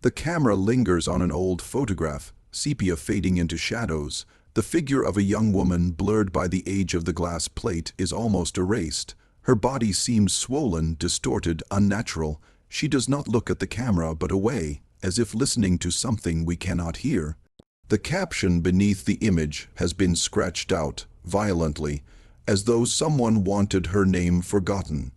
The camera lingers on an old photograph, sepia fading into shadows. The figure of a young woman, blurred by the age of the glass plate, is almost erased. Her body seems swollen, distorted, unnatural. She does not look at the camera but away, as if listening to something we cannot hear. The caption beneath the image has been scratched out, violently, as though someone wanted her name forgotten.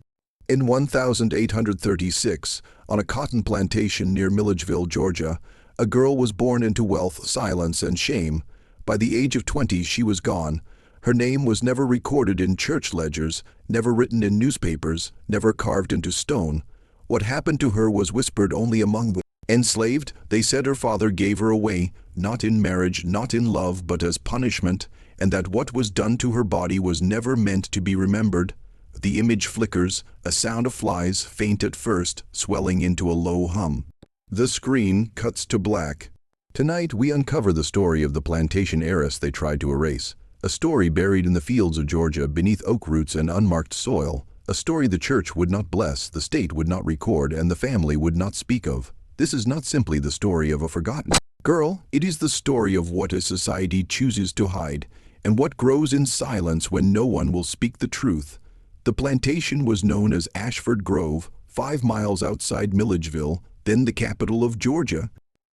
In 1836, on a cotton plantation near Milledgeville, Georgia, a girl was born into wealth, silence, and shame. By the age of 20, she was gone. Her name was never recorded in church ledgers, never written in newspapers, never carved into stone. What happened to her was whispered only among the enslaved. They said her father gave her away, not in marriage, not in love, but as punishment, and that what was done to her body was never meant to be remembered. The image flickers, a sound of flies, faint at first, swelling into a low hum. The screen cuts to black. Tonight we uncover the story of the plantation heiress they tried to erase. A story buried in the fields of Georgia beneath oak roots and unmarked soil. A story the church would not bless, the state would not record, and the family would not speak of. This is not simply the story of a forgotten girl, it is the story of what a society chooses to hide, and what grows in silence when no one will speak the truth. The plantation was known as Ashford Grove, 5 miles outside Milledgeville, then the capital of Georgia.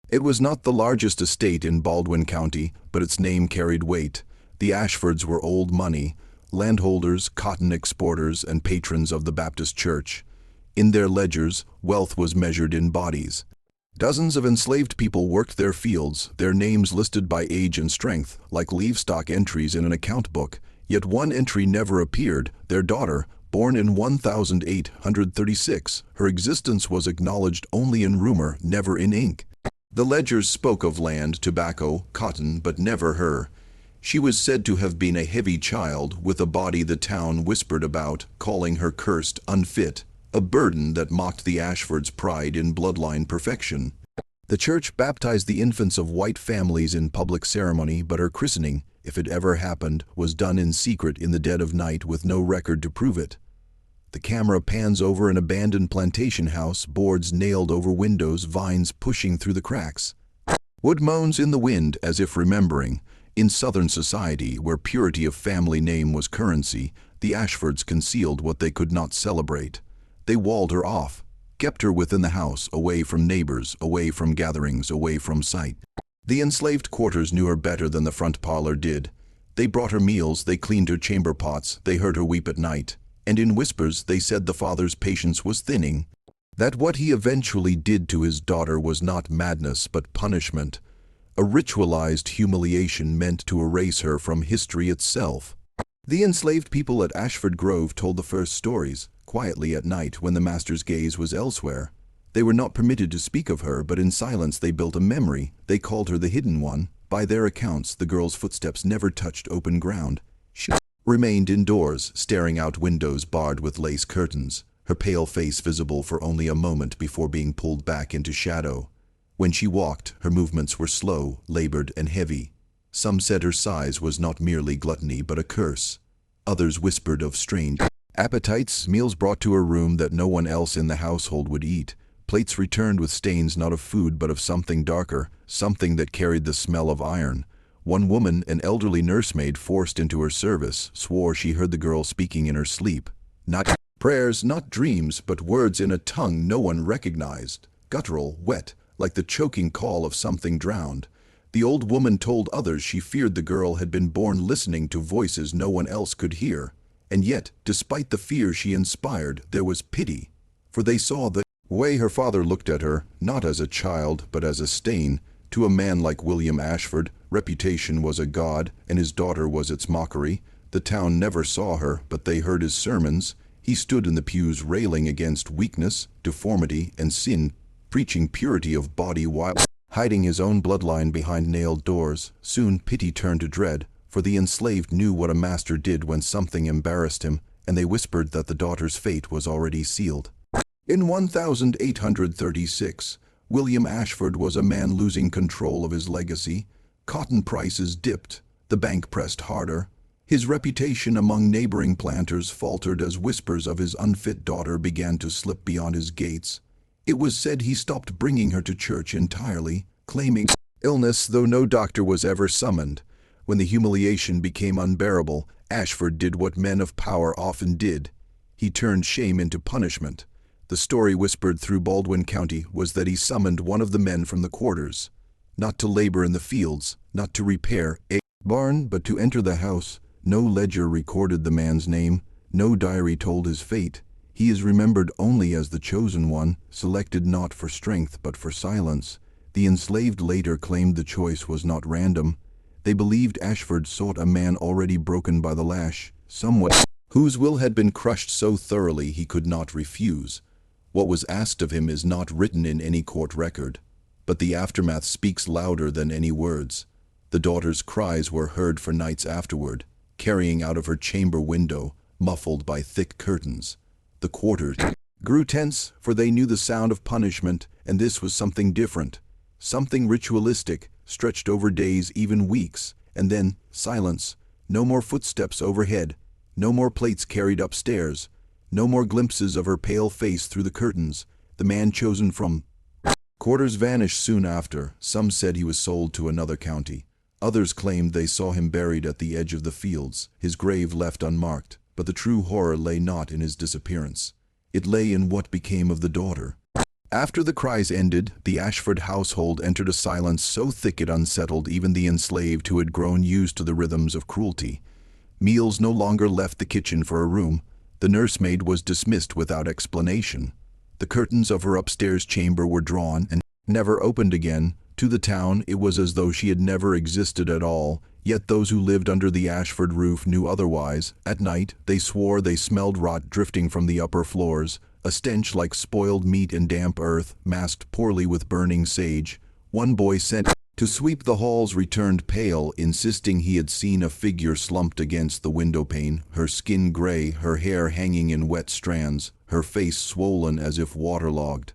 It was not the largest estate in Baldwin County, but its name carried weight. The Ashfords were old money, landholders, cotton exporters, and patrons of the Baptist Church. In their ledgers, wealth was measured in bodies. Dozens of enslaved people worked their fields, their names listed by age and strength, like livestock entries in an account book. Yet one entry never appeared, their daughter, born in 1836. Her existence was acknowledged only in rumor, never in ink. The ledgers spoke of land, tobacco, cotton, but never her. She was said to have been a heavy child, with a body the town whispered about, calling her cursed, unfit, a burden that mocked the Ashfords' pride in bloodline perfection. The church baptized the infants of white families in public ceremony, but her christening, if it ever happened, was done in secret in the dead of night with no record to prove it. The camera pans over an abandoned plantation house, boards nailed over windows, vines pushing through the cracks. Wood moans in the wind as if remembering. In Southern society, where purity of family name was currency, the Ashfords concealed what they could not celebrate. They walled her off, kept her within the house, away from neighbors, away from gatherings, away from sight. The enslaved quarters knew her better than the front parlor did. They brought her meals, they cleaned her chamber pots, they heard her weep at night. And in whispers they said the father's patience was thinning, that what he eventually did to his daughter was not madness but punishment, a ritualized humiliation meant to erase her from history itself. The enslaved people at Ashford Grove told the first stories, quietly at night when the master's gaze was elsewhere. They were not permitted to speak of her, but in silence they built a memory. They called her the Hidden One. By their accounts, the girl's footsteps never touched open ground. She remained indoors, staring out windows barred with lace curtains, her pale face visible for only a moment before being pulled back into shadow. When she walked, her movements were slow, labored, and heavy. Some said her size was not merely gluttony but a curse. Others whispered of strange appetites, meals brought to her room that no one else in the household would eat, plates returned with stains not of food but of something darker, something that carried the smell of iron. One woman, an elderly nursemaid forced into her service, swore she heard the girl speaking in her sleep. Not prayers, not dreams, but words in a tongue no one recognized, guttural, wet, like the choking call of something drowned. The old woman told others she feared the girl had been born listening to voices no one else could hear. And yet, despite the fear she inspired, there was pity, for they saw the way her father looked at her, not as a child, but as a stain. To a man like William Ashford, reputation was a god, and his daughter was its mockery. The town never saw her, but they heard his sermons. He stood in the pews railing against weakness, deformity, and sin, preaching purity of body while hiding his own bloodline behind nailed doors. Soon pity turned to dread, for the enslaved knew what a master did when something embarrassed him, and they whispered that the daughter's fate was already sealed. In 1836, William Ashford was a man losing control of his legacy. Cotton prices dipped, the bank pressed harder. His reputation among neighboring planters faltered as whispers of his unfit daughter began to slip beyond his gates. It was said he stopped bringing her to church entirely, claiming illness, though no doctor was ever summoned. When the humiliation became unbearable, Ashford did what men of power often did. He turned shame into punishment. The story whispered through Baldwin County was that he summoned one of the men from the quarters, not to labor in the fields, not to repair a barn, but to enter the house. No ledger recorded the man's name, no diary told his fate. He is remembered only as the chosen one, selected not for strength but for silence. The enslaved later claimed the choice was not random. They believed Ashford sought a man already broken by the lash, someone whose will had been crushed so thoroughly he could not refuse. What was asked of him is not written in any court record, but the aftermath speaks louder than any words. The daughter's cries were heard for nights afterward, carrying out of her chamber window, muffled by thick curtains. The quarters grew tense, for they knew the sound of punishment, and this was something different, something ritualistic, stretched over days, even weeks, and then silence. No more footsteps overhead, no more plates carried upstairs, no more glimpses of her pale face through the curtains. The man chosen from quarters vanished soon after. Some said he was sold to another county. Others claimed they saw him buried at the edge of the fields, his grave left unmarked. But the true horror lay not in his disappearance. It lay in what became of the daughter. After the cries ended, the Ashford household entered a silence so thick it unsettled even the enslaved who had grown used to the rhythms of cruelty. Meals no longer left the kitchen for a room. The nursemaid was dismissed without explanation. The curtains of her upstairs chamber were drawn and never opened again. To the town, it was as though she had never existed at all. Yet those who lived under the Ashford roof knew otherwise. At night, they swore they smelled rot drifting from the upper floors, a stench like spoiled meat and damp earth, masked poorly with burning sage. One boy sent to sweep the halls returned pale, insisting he had seen a figure slumped against the windowpane, her skin gray, her hair hanging in wet strands, her face swollen as if waterlogged.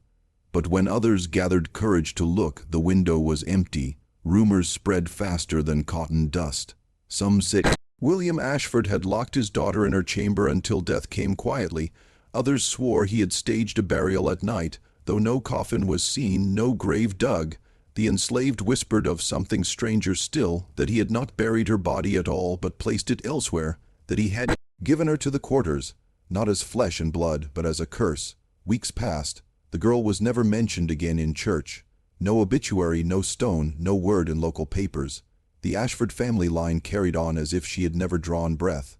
But when others gathered courage to look, the window was empty. Rumors spread faster than cotton dust. Some said William Ashford had locked his daughter in her chamber until death came quietly. Others swore he had staged a burial at night, though no coffin was seen, no grave dug. The enslaved whispered of something stranger still, that he had not buried her body at all but placed it elsewhere, that he had given her to the quarters, not as flesh and blood, but as a curse. Weeks passed. The girl was never mentioned again in church. No obituary, no stone, no word in local papers. The Ashford family line carried on as if she had never drawn breath.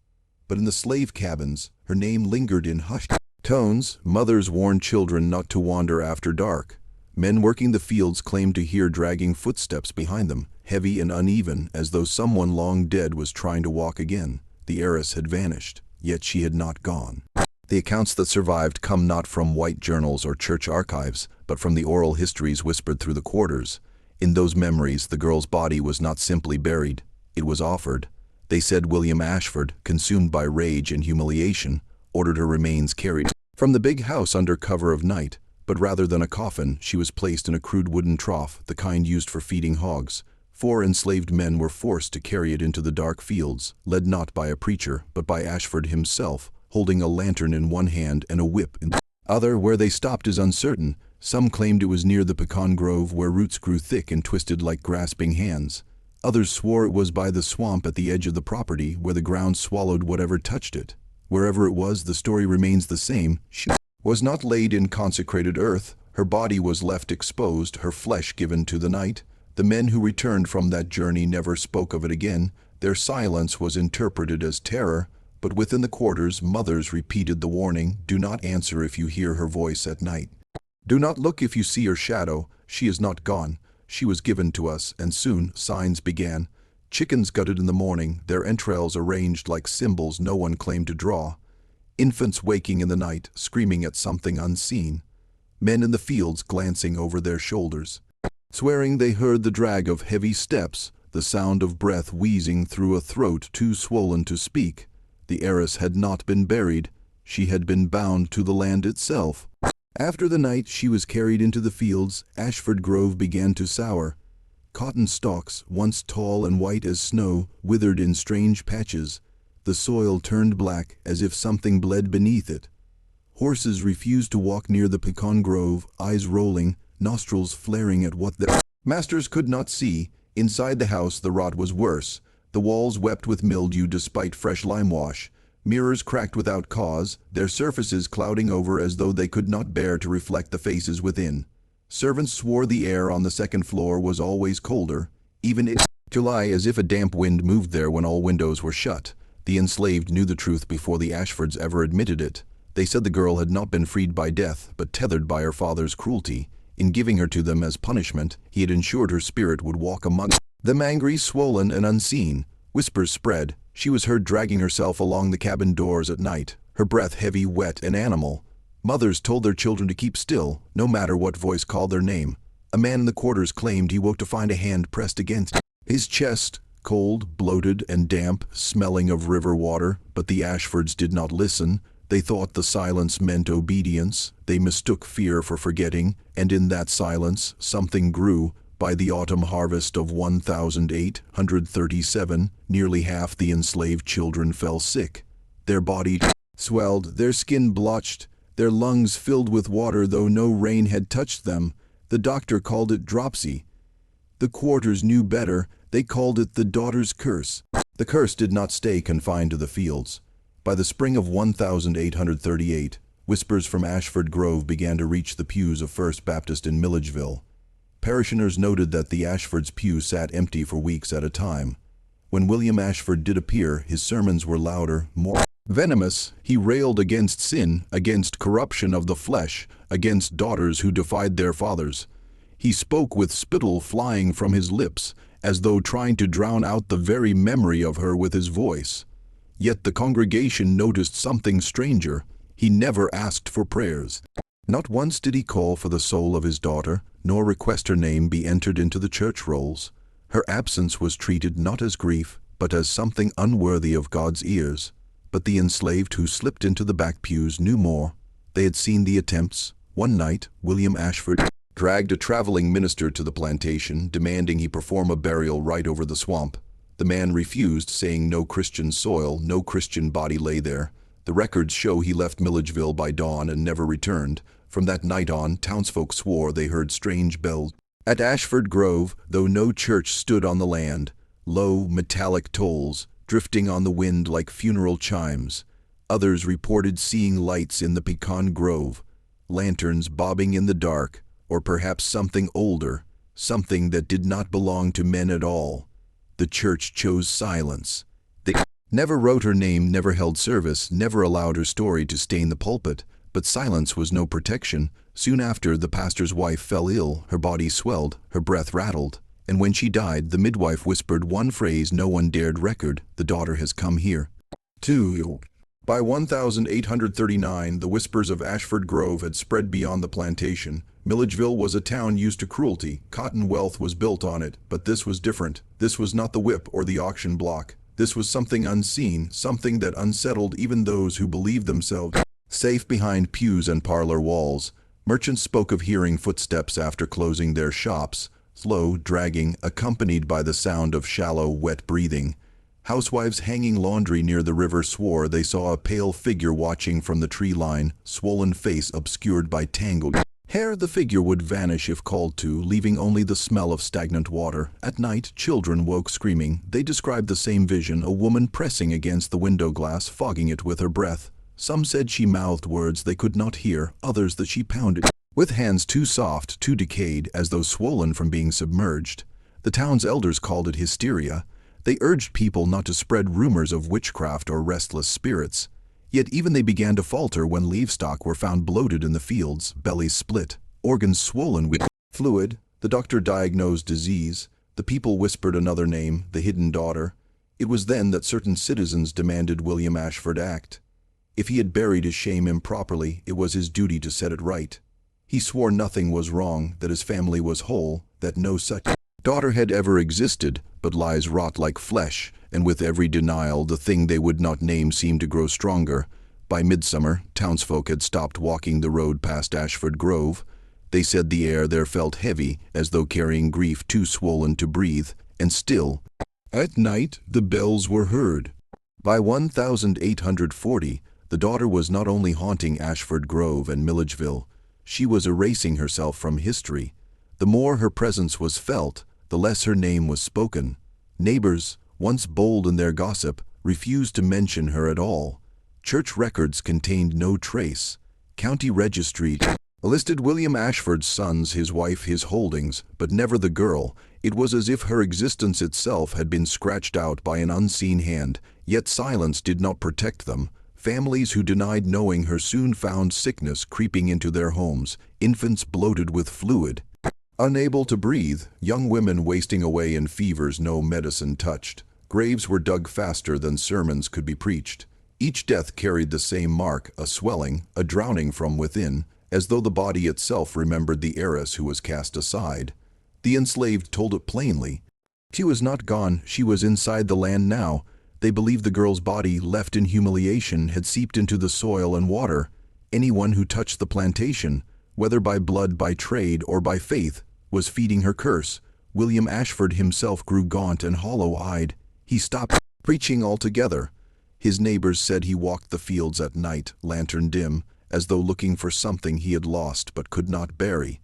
But in the slave cabins, her name lingered in hushed tones. Mothers warned children not to wander after dark. Men working the fields claimed to hear dragging footsteps behind them, heavy and uneven, as though someone long dead was trying to walk again. The heiress had vanished, yet she had not gone. The accounts that survived come not from white journals or church archives, but from the oral histories whispered through the quarters. In those memories, the girl's body was not simply buried, it was offered. They said William Ashford, consumed by rage and humiliation, ordered her remains carried from the big house under cover of night, but rather than a coffin, she was placed in a crude wooden trough, the kind used for feeding hogs. 4 enslaved men were forced to carry it into the dark fields, led not by a preacher, but by Ashford himself, holding a lantern in one hand and a whip in the other. Where they stopped is uncertain. Some claimed it was near the pecan grove where roots grew thick and twisted like grasping hands. Others swore it was by the swamp at the edge of the property where the ground swallowed whatever touched it. Wherever it was, the story remains the same. She was not laid in consecrated earth. Her body was left exposed, her flesh given to the night. The men who returned from that journey never spoke of it again. Their silence was interpreted as terror. But within the quarters, mothers repeated the warning, do not answer if you hear her voice at night. Do not look if you see her shadow. She is not gone. She was given to us, and soon signs began. Chickens gutted in the morning, their entrails arranged like symbols no one claimed to draw. Infants waking in the night, screaming at something unseen. Men in the fields glancing over their shoulders, swearing they heard the drag of heavy steps, the sound of breath wheezing through a throat too swollen to speak. The heiress had not been buried, she had been bound to the land itself. After the night she was carried into the fields, Ashford Grove began to sour. Cotton stalks, once tall and white as snow, withered in strange patches. The soil turned black, as if something bled beneath it. Horses refused to walk near the pecan grove, eyes rolling, nostrils flaring at what their masters could not see. Inside the house the rot was worse. The walls wept with mildew despite fresh lime wash. Mirrors cracked without cause, their surfaces clouding over as though they could not bear to reflect the faces within. Servants swore the air on the second floor was always colder, even in July, as if a damp wind moved there when all windows were shut. The enslaved knew the truth before the Ashfords ever admitted it. They said the girl had not been freed by death, but tethered by her father's cruelty. In giving her to them as punishment, he had ensured her spirit would walk among them, angry, swollen, and unseen. Whispers spread. She was heard dragging herself along the cabin doors at night, her breath heavy, wet, and animal. Mothers told their children to keep still, no matter what voice called their name. A man in the quarters claimed he woke to find a hand pressed against his chest, cold, bloated, and damp, smelling of river water, but the Ashfords did not listen. They thought the silence meant obedience. They mistook fear for forgetting, and in that silence something grew. By the autumn harvest of 1837, nearly half the enslaved children fell sick. Their bodies swelled, their skin blotched, their lungs filled with water though no rain had touched them. The doctor called it dropsy. The quarters knew better. They called it the daughter's curse. The curse did not stay confined to the fields. By the spring of 1838, whispers from Ashford Grove began to reach the pews of First Baptist in Milledgeville. Parishioners noted that the Ashfords' pew sat empty for weeks at a time. When William Ashford did appear, his sermons were louder, more venomous. He railed against sin, against corruption of the flesh, against daughters who defied their fathers. He spoke with spittle flying from his lips, as though trying to drown out the very memory of her with his voice. Yet the congregation noticed something stranger. He never asked for prayers. Not once did he call for the soul of his daughter, nor request her name be entered into the church rolls. Her absence was treated not as grief, but as something unworthy of God's ears. But the enslaved who slipped into the back pews knew more. They had seen the attempts. One night, William Ashford dragged a traveling minister to the plantation, demanding he perform a burial rite over the swamp. The man refused, saying no Christian soil, no Christian body lay there. The records show he left Milledgeville by dawn and never returned. From that night on, townsfolk swore they heard strange bells at Ashford Grove, though no church stood on the land. Low, metallic tolls, drifting on the wind like funeral chimes. Others reported seeing lights in the pecan grove, lanterns bobbing in the dark, or perhaps something older, something that did not belong to men at all. The church chose silence. They never wrote her name, never held service, never allowed her story to stain the pulpit. But silence was no protection. Soon after, the pastor's wife fell ill, her body swelled, her breath rattled. And when she died, the midwife whispered one phrase no one dared record: "The daughter has come here." 2. By 1839, the whispers of Ashford Grove had spread beyond the plantation. Milledgeville was a town used to cruelty. Cotton wealth was built on it, but this was different. This was not the whip or the auction block. This was something unseen, something that unsettled even those who believed themselves safe behind pews and parlor walls. Merchants spoke of hearing footsteps after closing their shops, slow, dragging, accompanied by the sound of shallow, wet breathing. Housewives hanging laundry near the river swore they saw a pale figure watching from the tree line, swollen face obscured by tangled hair. The figure would vanish if called to, leaving only the smell of stagnant water. At night, children woke screaming. They described the same vision, a woman pressing against the window glass, fogging it with her breath. Some said she mouthed words they could not hear, others that she pounded with hands too soft, too decayed, as though swollen from being submerged. The town's elders called it hysteria. They urged people not to spread rumors of witchcraft or restless spirits. Yet even they began to falter when livestock were found bloated in the fields, bellies split, organs swollen with fluid. The doctor diagnosed disease. The people whispered another name, the hidden daughter. It was then that certain citizens demanded William Ashford act. If he had buried his shame improperly, it was his duty to set it right. He swore nothing was wrong, that his family was whole, that no such daughter had ever existed, but lies rot like flesh, and with every denial the thing they would not name seemed to grow stronger. By midsummer, townsfolk had stopped walking the road past Ashford Grove. They said the air there felt heavy, as though carrying grief too swollen to breathe, and still, at night, the bells were heard. By 1840, The daughter was not only haunting Ashford Grove and Milledgeville, she was erasing herself from history. The more her presence was felt, the less her name was spoken. Neighbors, once bold in their gossip, refused to mention her at all. Church records contained no trace. County registry listed William Ashford's sons, his wife, his holdings, but never the girl. It was as if her existence itself had been scratched out by an unseen hand, yet silence did not protect them. Families who denied knowing her soon found sickness creeping into their homes, infants bloated with fluid, unable to breathe, young women wasting away in fevers no medicine touched. Graves were dug faster than sermons could be preached. Each death carried the same mark, a swelling, a drowning from within, as though the body itself remembered the heiress who was cast aside. The enslaved told it plainly. She was not gone, she was inside the land now. They believed the girl's body, left in humiliation, had seeped into the soil and water. Anyone who touched the plantation, whether by blood, by trade, or by faith, was feeding her curse. William Ashford himself grew gaunt and hollow-eyed. He stopped preaching altogether. His neighbors said he walked the fields at night, lantern dim, as though looking for something he had lost but could not bury.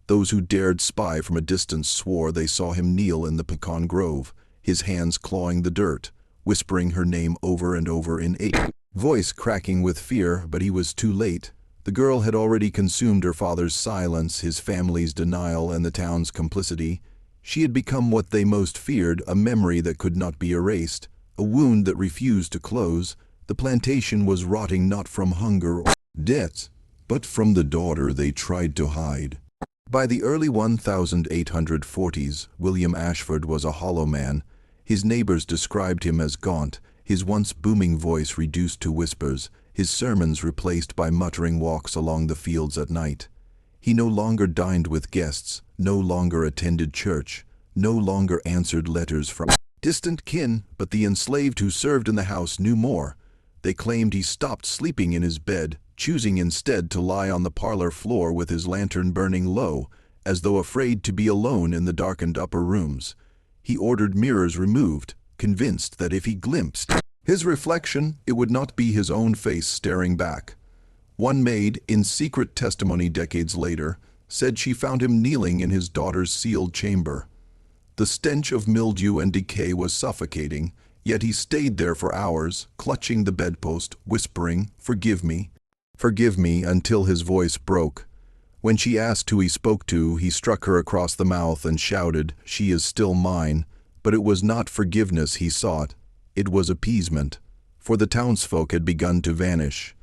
Those who dared spy from a distance swore they saw him kneel in the pecan grove, his hands clawing the dirt, whispering her name over and over in a voice cracking with fear, but he was too late. The girl had already consumed her father's silence, his family's denial, and the town's complicity. She had become what they most feared, a memory that could not be erased, a wound that refused to close. The plantation was rotting not from hunger or debt, but from the daughter they tried to hide. By the early 1840s, William Ashford was a hollow man. His neighbors described him as gaunt, his once booming voice reduced to whispers, his sermons replaced by muttering walks along the fields at night. He no longer dined with guests, no longer attended church, no longer answered letters from distant kin, but the enslaved who served in the house knew more. They claimed he stopped sleeping in his bed, choosing instead to lie on the parlor floor with his lantern burning low, as though afraid to be alone in the darkened upper rooms. He ordered mirrors removed, convinced that if he glimpsed his reflection, it would not be his own face staring back. One maid, in secret testimony decades later, said she found him kneeling in his daughter's sealed chamber. The stench of mildew and decay was suffocating, yet he stayed there for hours, clutching the bedpost, whispering, forgive me, until his voice broke. When she asked who he spoke to, he struck her across the mouth and shouted, she is still mine. But it was not forgiveness he sought. It was appeasement, for the townsfolk had begun to vanish.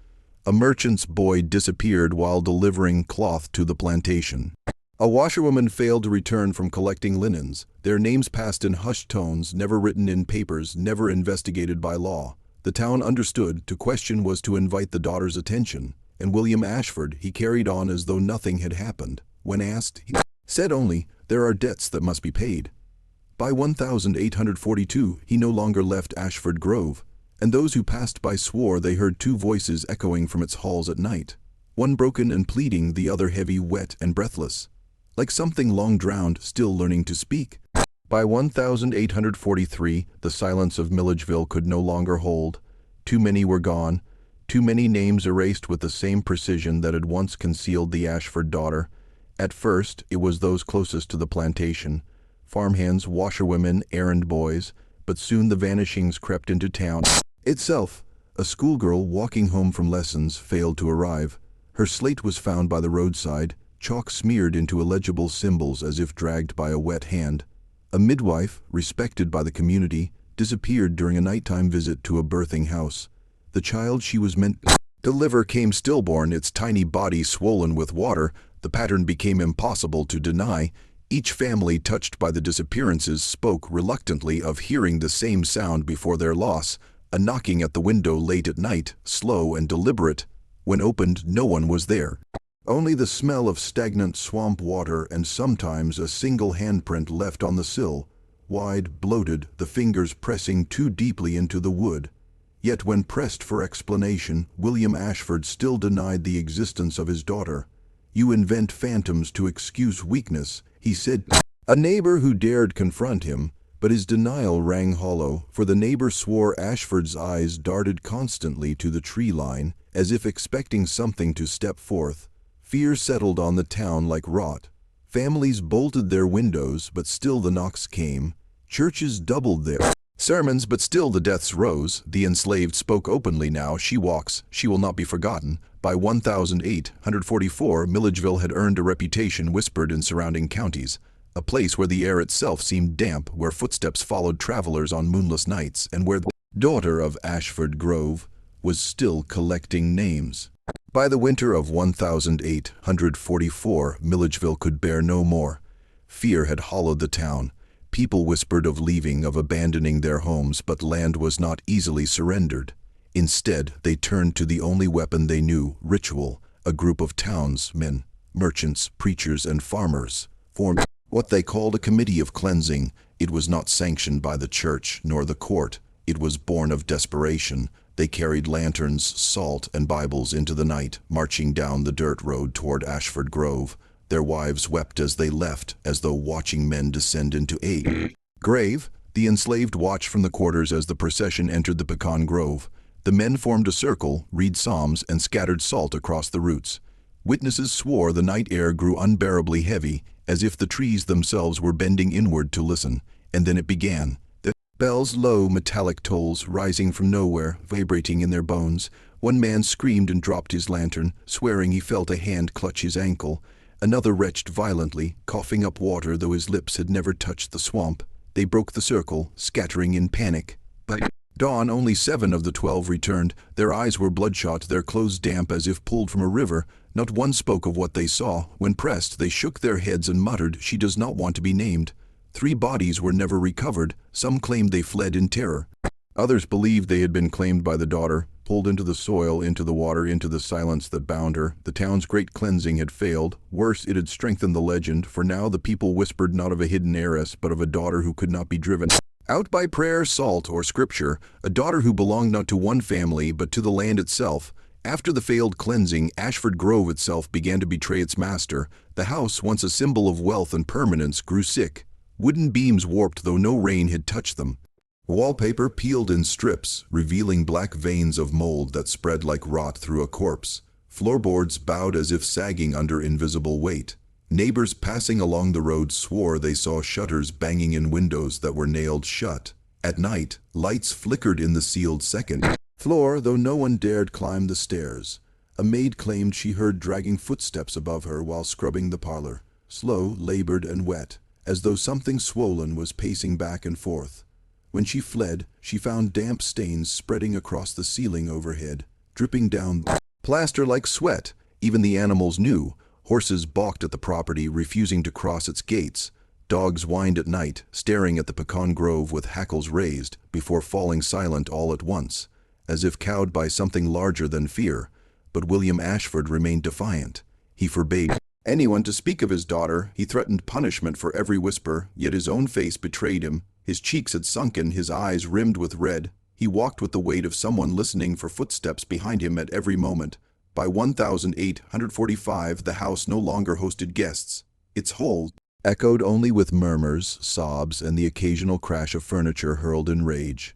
A merchant's boy disappeared while delivering cloth to the plantation. A washerwoman failed to return from collecting linens, their names passed in hushed tones, never written in papers, never investigated by law. The town understood to question was to invite the daughter's attention, and William Ashford, he carried on as though nothing had happened. When asked, he said only, there are debts that must be paid. By 1842, he no longer left Ashford Grove, and those who passed by swore they heard two voices echoing from its halls at night, one broken and pleading, the other heavy, wet, and breathless, like something long drowned, still learning to speak. By 1843, the silence of Milledgeville could no longer hold. Too many were gone, too many names erased with the same precision that had once concealed the Ashford daughter. At first, it was those closest to the plantation, farmhands, washerwomen, errand boys, but soon the vanishings crept into town itself. A schoolgirl walking home from lessons failed to arrive. Her slate was found by the roadside, chalk smeared into illegible symbols as if dragged by a wet hand. A midwife, respected by the community, disappeared during a nighttime visit to a birthing house. The child she was meant to deliver came stillborn, its tiny body swollen with water. The pattern became impossible to deny. Each family touched by the disappearances spoke reluctantly of hearing the same sound before their loss, a knocking at the window late at night, slow and deliberate. When opened, no one was there. Only the smell of stagnant swamp water and sometimes a single handprint left on the sill, wide, bloated, the fingers pressing too deeply into the wood. Yet when pressed for explanation, William Ashford still denied the existence of his daughter. You invent phantoms to excuse weakness, he said. A neighbor who dared confront him But his denial rang hollow, for the neighbor swore Ashford's eyes darted constantly to the tree line, as if expecting something to step forth. Fear settled on the town like rot. Families bolted their windows, but still the knocks came. Churches doubled their sermons, but still the deaths rose. The enslaved spoke openly now. She walks, she will not be forgotten. By 1844, Milledgeville had earned a reputation whispered in surrounding counties, a place where the air itself seemed damp, where footsteps followed travelers on moonless nights, and where the daughter of Ashford Grove was still collecting names. By the winter of 1844, Milledgeville could bear no more. Fear had hollowed the town. People whispered of leaving, of abandoning their homes, but land was not easily surrendered. Instead, they turned to the only weapon they knew, ritual. A group of townsmen, merchants, preachers, and farmers formed what they called a committee of cleansing. It was not sanctioned by the church nor the court. It was born of desperation. They carried lanterns, salt, and Bibles into the night, marching down the dirt road toward Ashford Grove. Their wives wept as they left, as though watching men descend into a grave. The enslaved watched from the quarters as the procession entered the pecan grove. The men formed a circle, read psalms, and scattered salt across the roots. Witnesses swore the night air grew unbearably heavy, as if the trees themselves were bending inward to listen. And then it began. The bells' low metallic tolls rising from nowhere, vibrating in their bones. One man screamed and dropped his lantern, swearing he felt a hand clutch his ankle. Another retched violently, coughing up water though his lips had never touched the swamp. They broke the circle, scattering in panic. By dawn, only 7 of the 12 returned. Their eyes were bloodshot, their clothes damp as if pulled from a river. Not one spoke of what they saw. When pressed, they shook their heads and muttered, "She does not want to be named." 3 bodies were never recovered. Some claimed they fled in terror. Others believed they had been claimed by the daughter, pulled into the soil, into the water, into the silence that bound her. The town's great cleansing had failed. Worse, it had strengthened the legend, for now the people whispered not of a hidden heiress, but of a daughter who could not be driven out by prayer, salt, or scripture, a daughter who belonged not to one family, but to the land itself. After the failed cleansing, Ashford Grove itself began to betray its master. The house, once a symbol of wealth and permanence, grew sick. Wooden beams warped though no rain had touched them. Wallpaper peeled in strips, revealing black veins of mold that spread like rot through a corpse. Floorboards bowed as if sagging under invisible weight. Neighbors passing along the road swore they saw shutters banging in windows that were nailed shut. At night, lights flickered in the sealed second floor, though no one dared climb the stairs. A maid claimed she heard dragging footsteps above her while scrubbing the parlor, slow, labored, and wet, as though something swollen was pacing back and forth. When she fled, she found damp stains spreading across the ceiling overhead, dripping down plaster like sweat. Even the animals knew. Horses balked at the property, refusing to cross its gates. Dogs whined at night, staring at the pecan grove with hackles raised, before falling silent all at once, as if cowed by something larger than fear. But William Ashford remained defiant. He forbade anyone to speak of his daughter. He threatened punishment for every whisper, yet his own face betrayed him. His cheeks had sunken, his eyes rimmed with red. He walked with the weight of someone listening for footsteps behind him at every moment. By 1845, the house no longer hosted guests. Its halls echoed only with murmurs, sobs, and the occasional crash of furniture hurled in rage.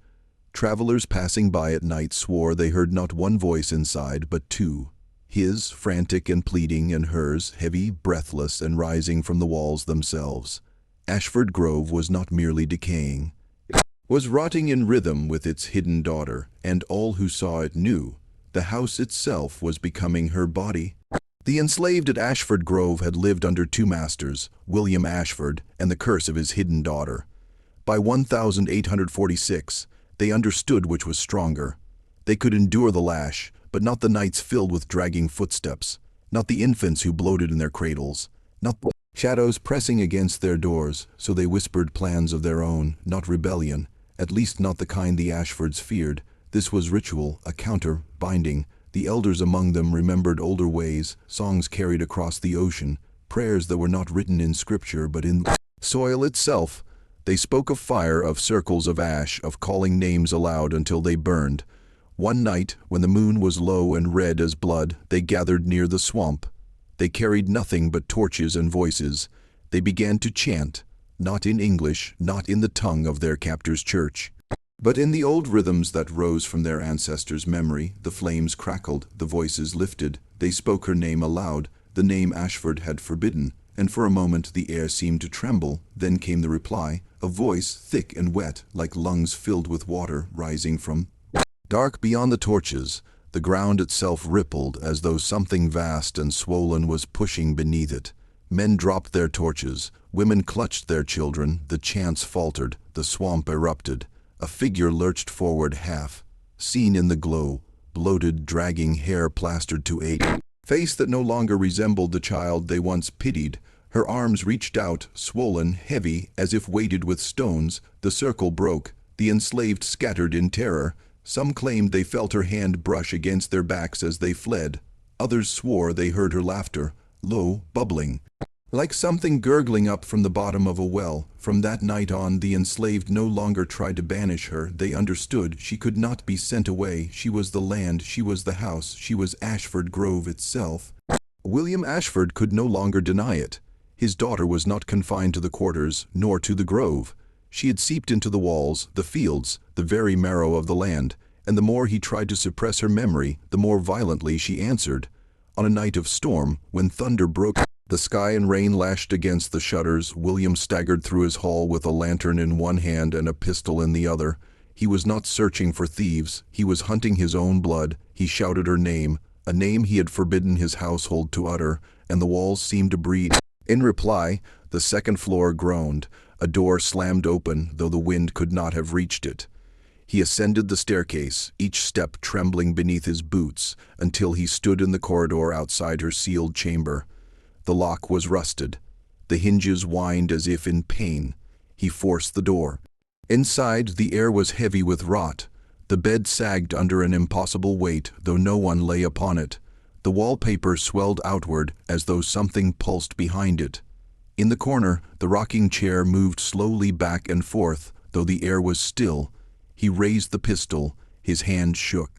Travelers passing by at night swore they heard not one voice inside, but 2. His, frantic and pleading, and hers, heavy, breathless, and rising from the walls themselves. Ashford Grove was not merely decaying. It was rotting in rhythm with its hidden daughter, and all who saw it knew. The house itself was becoming her body. The enslaved at Ashford Grove had lived under 2 masters, William Ashford and the curse of his hidden daughter. By 1846, they understood which was stronger. They could endure the lash, but not the nights filled with dragging footsteps, not the infants who bloated in their cradles, not the shadows pressing against their doors, so they whispered plans of their own, not rebellion, at least not the kind the Ashfords feared. This was ritual, a counter-binding. The elders among them remembered older ways, songs carried across the ocean, prayers that were not written in scripture but in the soil itself. They spoke of fire, of circles of ash, of calling names aloud until they burned. One night, when the moon was low and red as blood, they gathered near the swamp. They carried nothing but torches and voices. They began to chant. not in English, not in the tongue of their captor's church, but in the old rhythms that rose from their ancestors' memory. The flames crackled, the voices lifted, they spoke her name aloud, the name Ashford had forbidden, and for a moment the air seemed to tremble. Then came the reply, a voice thick and wet, like lungs filled with water, rising from dark beyond the torches. The ground itself rippled as though something vast and swollen was pushing beneath it. Men dropped their torches, women clutched their children, the chants faltered, the swamp erupted. A figure lurched forward, half seen in the glow, bloated, dragging, hair plastered to a face that no longer resembled the child they once pitied. Her arms reached out, swollen, heavy, as if weighted with stones. The circle broke. The enslaved scattered in terror. Some claimed they felt her hand brush against their backs as they fled. Others swore they heard her laughter, low, bubbling, like something gurgling up from the bottom of a well. From that night on, the enslaved no longer tried to banish her. They understood she could not be sent away. She was the land, she was the house, she was Ashford Grove itself. William Ashford could no longer deny it. His daughter was not confined to the quarters, nor to the grove. She had seeped into the walls, the fields, the very marrow of the land, and the more he tried to suppress her memory, the more violently she answered. On a night of storm, when thunder broke the sky and rain lashed against the shutters, William staggered through his hall with a lantern in one hand and a pistol in the other. He was not searching for thieves, he was hunting his own blood. He shouted her name, a name he had forbidden his household to utter, and the walls seemed to breathe. In reply, the second floor groaned. A door slammed open, though the wind could not have reached it. He ascended the staircase, each step trembling beneath his boots, until he stood in the corridor outside her sealed chamber. The lock was rusted. The hinges whined as if in pain. He forced the door. Inside, the air was heavy with rot. The bed sagged under an impossible weight, though no one lay upon it. The wallpaper swelled outward, as though something pulsed behind it. In the corner, the rocking chair moved slowly back and forth, though the air was still. He raised the pistol. His hand shook.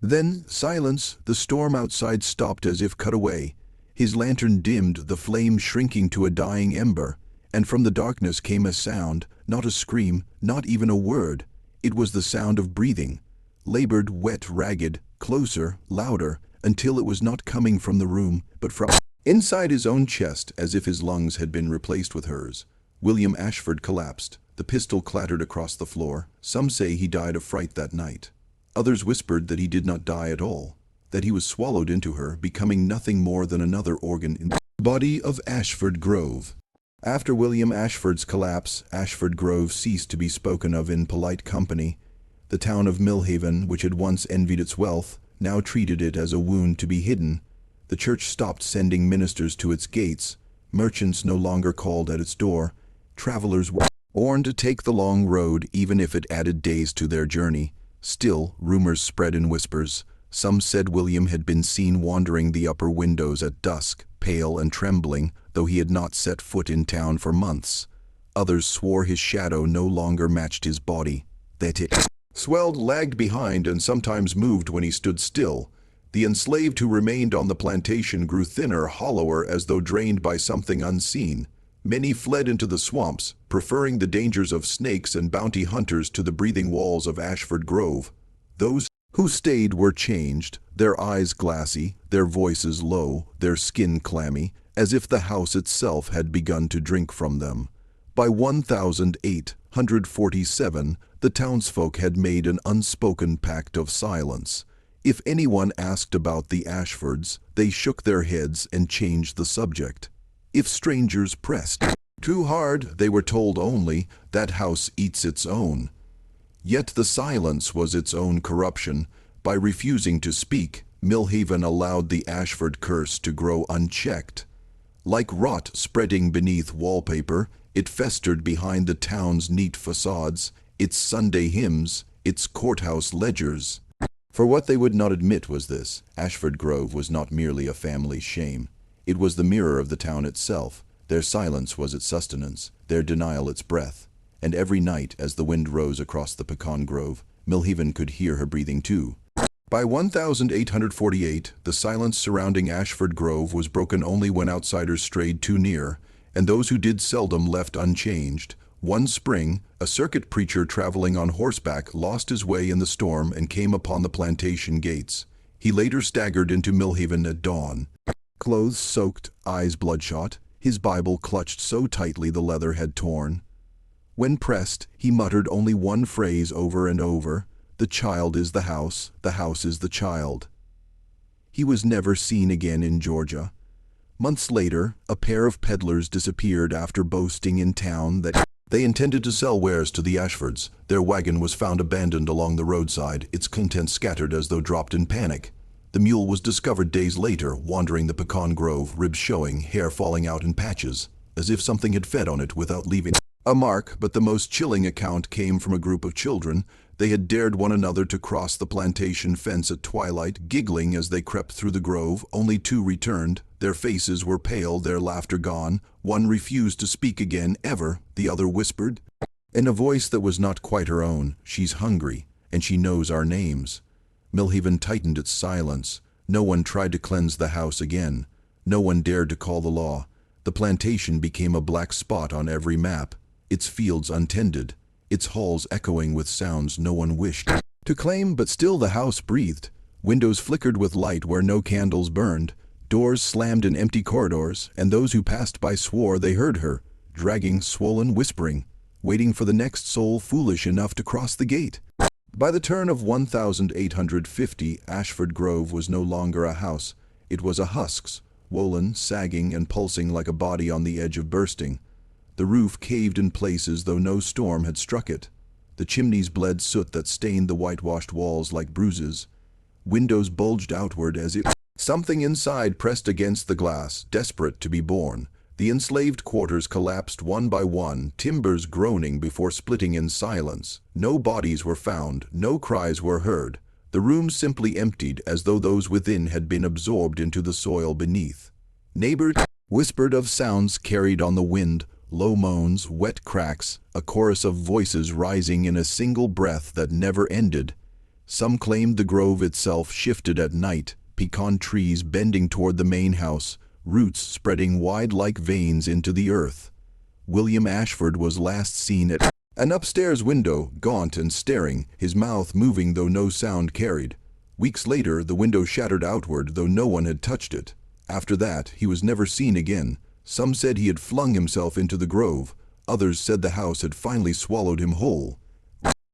Then, silence. The storm outside stopped as if cut away. His lantern dimmed, the flame shrinking to a dying ember, and from the darkness came a sound, not a scream, not even a word. It was the sound of breathing, labored, wet, ragged, closer, louder, until it was not coming from the room, but from inside his own chest, as if his lungs had been replaced with hers. William Ashford collapsed. The pistol clattered across the floor. Some say he died of fright that night. Others whispered that he did not die at all, that he was swallowed into her, becoming nothing more than another organ in the body of Ashford Grove. After William Ashford's collapse, Ashford Grove ceased to be spoken of in polite company. The town of Millhaven, which had once envied its wealth, now treated it as a wound to be hidden. The church stopped sending ministers to its gates. Merchants no longer called at its door. Travelers were warned to take the long road, even if it added days to their journey. Still, rumors spread in whispers. Some said William had been seen wandering the upper windows at dusk, pale and trembling, though he had not set foot in town for months. Others swore his shadow no longer matched his body, that it swelled, lagged behind, and sometimes moved when he stood still. The enslaved who remained on the plantation grew thinner, hollower, as though drained by something unseen. Many fled into the swamps, preferring the dangers of snakes and bounty hunters to the breathing walls of Ashford Grove. Those who stayed were changed, their eyes glassy, their voices low, their skin clammy, as if the house itself had begun to drink from them. By 1847, the townsfolk had made an unspoken pact of silence. If anyone asked about the Ashfords, they shook their heads and changed the subject. If strangers pressed too hard, they were told only, "That house eats its own." Yet the silence was its own corruption. By refusing to speak, Millhaven allowed the Ashford curse to grow unchecked. Like rot spreading beneath wallpaper, it festered behind the town's neat facades, its Sunday hymns, its courthouse ledgers. For what they would not admit was this: Ashford Grove was not merely a family shame. It was the mirror of the town itself. Their silence was its sustenance, their denial its breath. And every night, as the wind rose across the pecan grove, Millhaven could hear her breathing too. By 1848, the silence surrounding Ashford Grove was broken only when outsiders strayed too near, and those who did seldom left unchanged. One spring, a circuit preacher traveling on horseback lost his way in the storm and came upon the plantation gates. He later staggered into Millhaven at dawn. Clothes soaked, eyes bloodshot, his Bible clutched so tightly the leather had torn. When pressed, he muttered only one phrase over and over, "The child is the house is the child." He was never seen again in Georgia. Months later, a pair of peddlers disappeared after boasting in town that they intended to sell wares to the Ashfords. Their wagon was found abandoned along the roadside, its contents scattered as though dropped in panic. The mule was discovered days later, wandering the pecan grove, ribs showing, hair falling out in patches, as if something had fed on it without leaving a mark. But the most chilling account came from a group of children. They had dared one another to cross the plantation fence at twilight, giggling as they crept through the grove. Only two returned. Their faces were pale, their laughter gone. One refused to speak again, ever. The other whispered, in a voice that was not quite her own, "She's hungry, and she knows our names." Millhaven tightened its silence. No one tried to cleanse the house again. No one dared to call the law. The plantation became a black spot on every map, its fields untended, its halls echoing with sounds no one wished to claim, but still the house breathed. Windows flickered with light where no candles burned. Doors slammed in empty corridors, and those who passed by swore they heard her, dragging, swollen, whispering, waiting for the next soul foolish enough to cross the gate. By the turn of 1850, Ashford Grove was no longer a house. It was a husk, swollen, sagging, and pulsing like a body on the edge of bursting. The roof caved in places though no storm had struck it. The chimneys bled soot that stained the whitewashed walls like bruises. Windows bulged outward as if something inside pressed against the glass, desperate to be born. The enslaved quarters collapsed one by one, timbers groaning before splitting in silence. No bodies were found, no cries were heard. The room simply emptied, as though those within had been absorbed into the soil beneath. Neighbors whispered of sounds carried on the wind, low moans, wet cracks, a chorus of voices rising in a single breath that never ended. Some claimed the grove itself shifted at night, pecan trees bending toward the main house, roots spreading wide like veins into the earth. William Ashford was last seen at an upstairs window, gaunt and staring, his mouth moving though no sound carried. Weeks later, the window shattered outward though no one had touched it. After that, he was never seen again. Some said he had flung himself into the grove. Others said the house had finally swallowed him whole.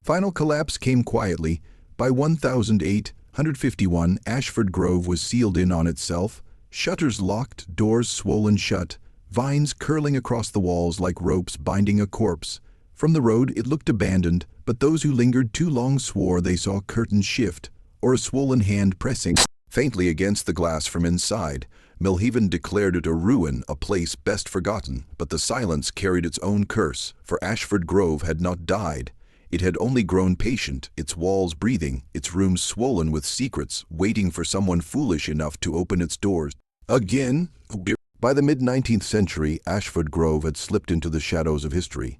Final collapse came quietly. By 1851, Ashford Grove was sealed in on itself. Shutters locked, doors swollen shut, vines curling across the walls like ropes binding a corpse. From the road it looked abandoned, but those who lingered too long swore they saw curtains shift, or a swollen hand pressing faintly against the glass from inside. Millhaven declared it a ruin, a place best forgotten, but the silence carried its own curse, for Ashford Grove had not died. It had only grown patient, its walls breathing, its rooms swollen with secrets, waiting for someone foolish enough to open its doors again. By the mid-19th century, Ashford Grove had slipped into the shadows of history.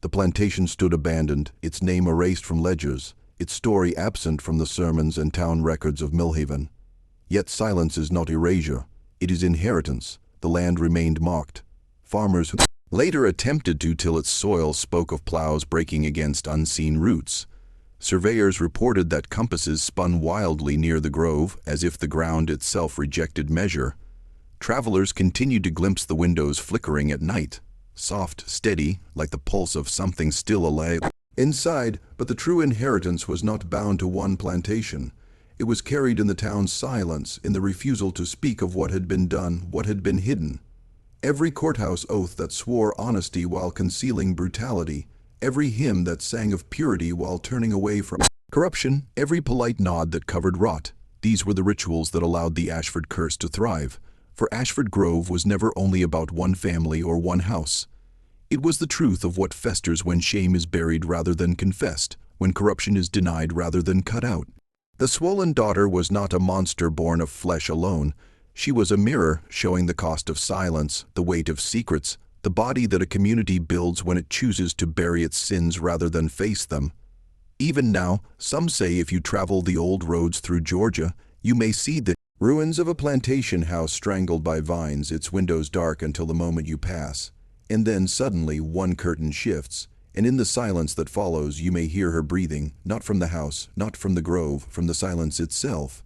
The plantation stood abandoned, its name erased from ledgers, its story absent from the sermons and town records of Millhaven. Yet silence is not erasure, it is inheritance. The land remained marked. Farmers who later attempted to till its soil spoke of plows breaking against unseen roots. Surveyors reported that compasses spun wildly near the grove, as if the ground itself rejected measure. Travelers continued to glimpse the windows flickering at night, soft, steady, like the pulse of something still alive inside. But the true inheritance was not bound to one plantation. It was carried in the town's silence, in the refusal to speak of what had been done, what had been hidden. Every courthouse oath that swore honesty while concealing brutality, every hymn that sang of purity while turning away from corruption, every polite nod that covered rot. These were the rituals that allowed the Ashford curse to thrive. For Ashford Grove was never only about one family or one house. It was the truth of what festers when shame is buried rather than confessed, when corruption is denied rather than cut out. The swollen daughter was not a monster born of flesh alone. She was a mirror showing the cost of silence, the weight of secrets, the body that a community builds when it chooses to bury its sins rather than face them. Even now, some say if you travel the old roads through Georgia, you may see the Ruins of a plantation house strangled by vines, its windows dark until the moment you pass. And then suddenly one curtain shifts, and in the silence that follows you may hear her breathing, not from the house, not from the grove, from the silence itself.